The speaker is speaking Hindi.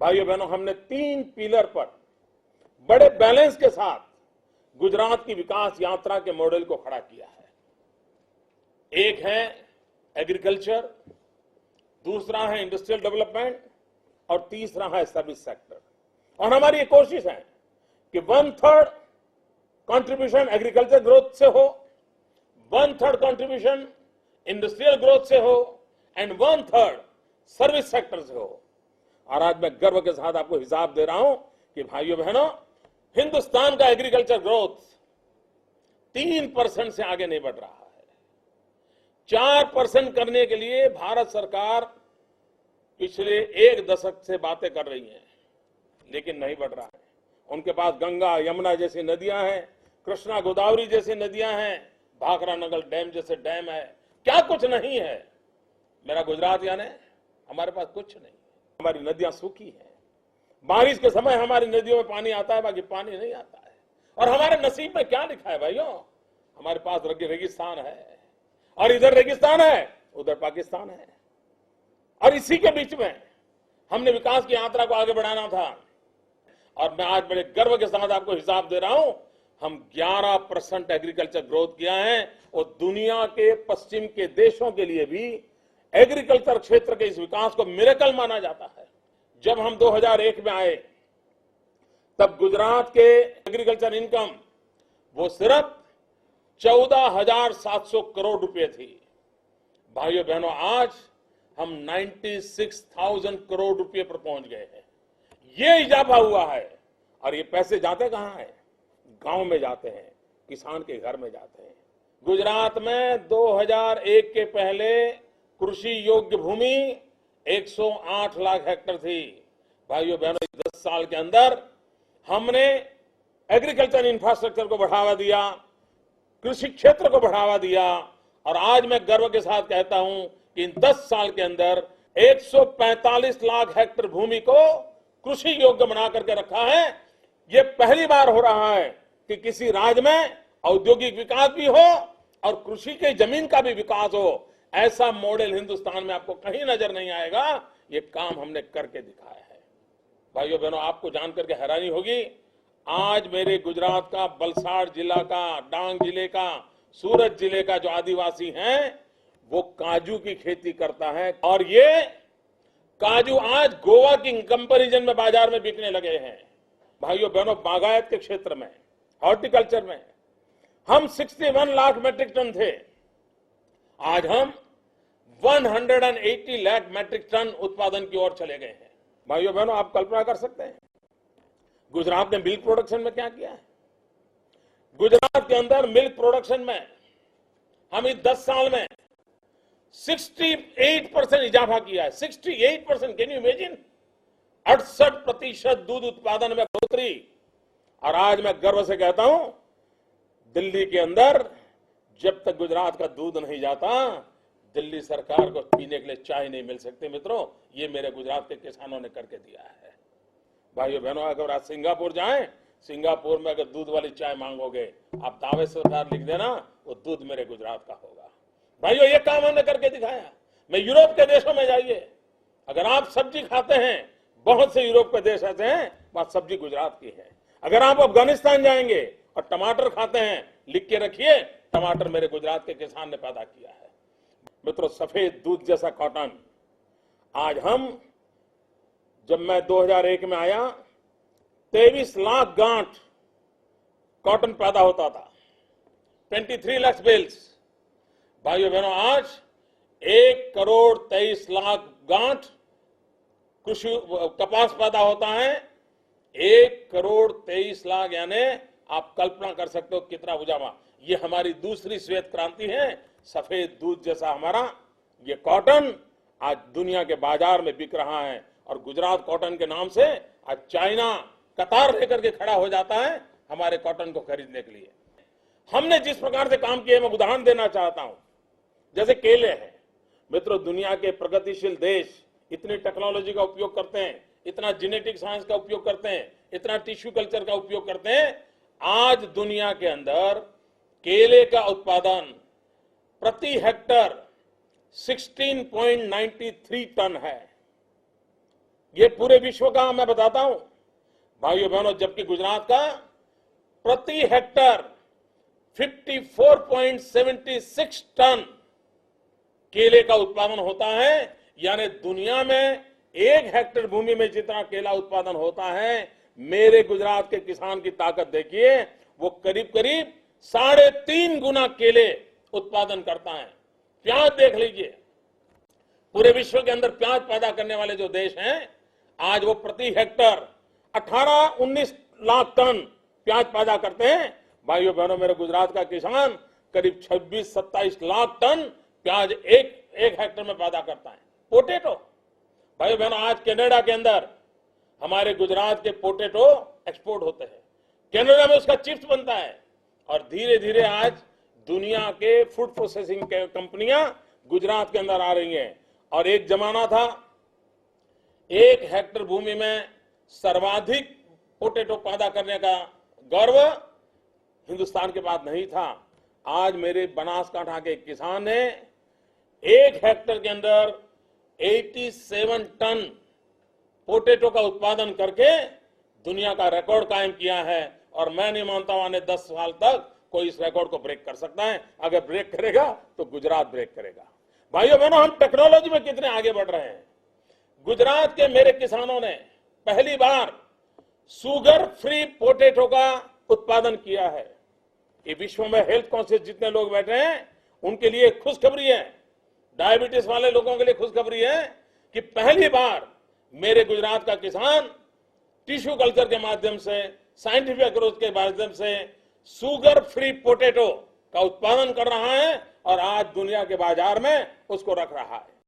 भाइयों बहनों, हमने 3 पिलर पर बड़े बैलेंस के साथ गुजरात की विकास यात्रा के मॉडल को खड़ा किया है। एक है एग्रीकल्चर, दूसरा है इंडस्ट्रियल डेवलपमेंट और तीसरा है सर्विस सेक्टर। और हमारी ये कोशिश है कि 1/3 कंट्रीब्यूशन एग्रीकल्चर ग्रोथ से हो, 1/3 कंट्रीब्यूशन इंडस्ट्रियल ग्रोथ से हो एंड 1/3 सर्विस सेक्टर से हो। और आज मैं गर्व के साथ आपको हिसाब दे रहा हूं कि भाइयों बहनों, हिंदुस्तान का एग्रीकल्चर ग्रोथ 3% से आगे नहीं बढ़ रहा है। 4% करने के लिए भारत सरकार पिछले 1 दशक से बातें कर रही है, लेकिन नहीं बढ़ रहा है। उनके पास गंगा यमुना जैसी नदियां हैं, कृष्णा गोदावरी जैसी नदियां हैं, भाखरा नगर डैम जैसे डैम है, क्या कुछ नहीं है। मेरा गुजरात यानी हमारे पास कुछ नहीं। हमारी नदियां सूखी हैं, बारिश के समय हमारी नदियों में पानी आता है, बाकी पानी नहीं आता है। और हमारे नसीब में क्या लिखा है भाइयों, हमारे पास रेगिस्तान है, और इधर रेगिस्तान है, उधर पाकिस्तान है। और इसी के बीच में हमने विकास की यात्रा को आगे बढ़ाना था। और मैं आज बड़े गर्व के साथ आपको हिसाब दे रहा हूं, हम 11% एग्रीकल्चर ग्रोथ किया है। और दुनिया के पश्चिम के देशों के लिए भी एग्रीकल्चर क्षेत्र के इस विकास को मिरेकल माना जाता है। जब हम 2001 में आए, तब गुजरात के एग्रीकल्चर इनकम वो सिर्फ 14,700 करोड़ रुपए थी। भाइयों बहनों, आज हम 96,000 करोड़ रुपए पर पहुंच गए हैं। ये इजाफा हुआ है। और ये पैसे जाते कहां हैं? गांव में जाते हैं, किसान के घर में जाते हैं। गुजरात में 2001 के पहले कृषि योग्य भूमि 108 लाख हेक्टेयर थी। भाइयों बहनों, 10 साल के अंदर हमने एग्रीकल्चर इंफ्रास्ट्रक्चर को बढ़ावा दिया, कृषि क्षेत्र को बढ़ावा दिया। और आज मैं गर्व के साथ कहता हूं कि इन 10 साल के अंदर 145 लाख हेक्टेयर भूमि को कृषि योग्य बना करके रखा है। ये पहली बार हो रहा है कि किसी राज्य में औद्योगिक विकास भी हो और कृषि की जमीन का भी विकास हो। ऐसा मॉडल हिंदुस्तान में आपको कहीं नजर नहीं आएगा। ये काम हमने करके दिखाया है। भाइयों बहनों, आपको जानकर के हैरानी होगी, आज मेरे गुजरात का वलसाड़ जिला का, डांग जिले का, सूरत जिले का जो आदिवासी हैं, वो काजू की खेती करता है। और ये काजू आज गोवा की कंपैरिजन में बाजार में बिकने लगे हैं। भाइयों बहनों, बागायत के क्षेत्र में, हॉर्टिकल्चर में हम 61 लाख मेट्रिक टन थे, आज हम 180 लाख मेट्रिक टन उत्पादन की ओर चले गए हैं। भाइयों बहनों, आप कल्पना कर सकते हैं गुजरात ने मिल्क प्रोडक्शन में क्या किया है। गुजरात के अंदर मिल्क प्रोडक्शन में हम इस 10 साल में 68% इजाफा किया है। 68%, कैन यू इमेजिन? 68% दूध उत्पादन में बढ़ोतरी। और आज मैं गर्व से कहता हूं, दिल्ली के अंदर जब तक गुजरात का दूध नहीं जाता, दिल्ली सरकार को पीने के लिए चाय नहीं मिल सकती। मित्रों, ये मेरे गुजरात के किसानों ने करके दिया है। भाइयों बहनों, अगर आज सिंगापुर जाएं, सिंगापुर में अगर दूध वाली चाय मांगोगे, आप दावे से लिख देना, वो दूध मेरे गुजरात का होगा। भाइयों, ये काम हमने करके दिखाया। मैं यूरोप के देशों में जाइए, अगर आप सब्जी खाते हैं, बहुत से यूरोप के देश ऐसे हैं वहां सब्जी गुजरात की है। अगर आप अफगानिस्तान जाएंगे और टमाटर खाते हैं, लिख के रखिए, टमाटर मेरे गुजरात के किसान ने पैदा किया है। मित्रों, सफेद दूध जैसा कॉटन, आज हम, जब मैं 2001 में आया, 23 लाख गांठ कॉटन पैदा होता था, 23 लाख बेल्स। भाइयों बहनों, आज 1,23,00,000 गांठ कृषि कपास पैदा होता है। 1,23,00,000, यानी आप कल्पना कर सकते हो कितना उजामा। ये हमारी दूसरी श्वेत क्रांति है। सफेद दूध जैसा हमारा ये कॉटन आज दुनिया के बाजार में बिक रहा है। और गुजरात कॉटन के नाम से आज चाइना कतार लेकर के खड़ा हो जाता है हमारे कॉटन को खरीदने के लिए। हमने जिस प्रकार से काम किए, मैं उदाहरण देना चाहता हूं, जैसे केले हैं। मित्रों, दुनिया के प्रगतिशील देश इतनी टेक्नोलॉजी का उपयोग करते हैं, इतना जेनेटिक साइंस का उपयोग करते हैं, इतना टिश्यू कल्चर का उपयोग करते हैं। आज दुनिया के अंदर केले का उत्पादन प्रति हेक्टर 16.93 टन है। ये पूरे विश्व का मैं बताता हूं भाइयों बहनों, जबकि गुजरात का प्रति हेक्टर 54.76 टन केले का उत्पादन होता है, यानी दुनिया में 1 हेक्टर भूमि में जितना केला उत्पादन होता है, मेरे गुजरात के किसान की ताकत देखिए, वो करीब करीब 3.5 गुना केले उत्पादन करता है। प्याज देख लीजिए, पूरे विश्व के अंदर प्याज पैदा करने वाले जो देश हैं, आज वो प्रति हेक्टर 18-19 लाख टन प्याज पैदा करते हैं। भाइयों बहनों, मेरे गुजरात का किसान करीब 26-27 लाख टन प्याज एक हेक्टर में पैदा करता है। पोटेटो, भाइयों बहनों, आज कनाडा के अंदर हमारे गुजरात के पोटेटो एक्सपोर्ट होते हैं, कनाडा में उसका चिप्स बनता है, और धीरे धीरे आज दुनिया के फूड प्रोसेसिंग कंपनियां गुजरात के अंदर आ रही हैं। और एक जमाना था 1 हेक्टर भूमि में सर्वाधिक पोटेटो पैदा करने का गर्व हिंदुस्तान के पास नहीं था। आज मेरे बनासकांठा के किसान ने 1 हेक्टर के अंदर 87 टन पोटेटो का उत्पादन करके दुनिया का रिकॉर्ड कायम किया है, और मैं नहीं मानता हूं आने 10 साल तक कोई इस रिकॉर्ड को ब्रेक कर सकता है। अगर ब्रेक करेगा तो गुजरात ब्रेक करेगा। भाइयों बहनों, हम टेक्नोलॉजी में कितने आगे बढ़ रहे हैं। गुजरात के मेरे किसानों ने पहली बार शुगर फ्री पोटेटो का उत्पादन किया है। ये विश्व में हेल्थ कॉन्शियस जितने लोग बैठे हैं उनके लिए खुशखबरी है, डायबिटीज वाले लोगों के लिए खुशखबरी है कि पहली बार मेरे गुजरात का किसान टिश्यू कल्चर के माध्यम से, साइंटिफिक अप्रोच के माध्यम से शुगर फ्री पोटेटो का उत्पादन कर रहा है, और आज दुनिया के बाजार में उसको रख रहा है।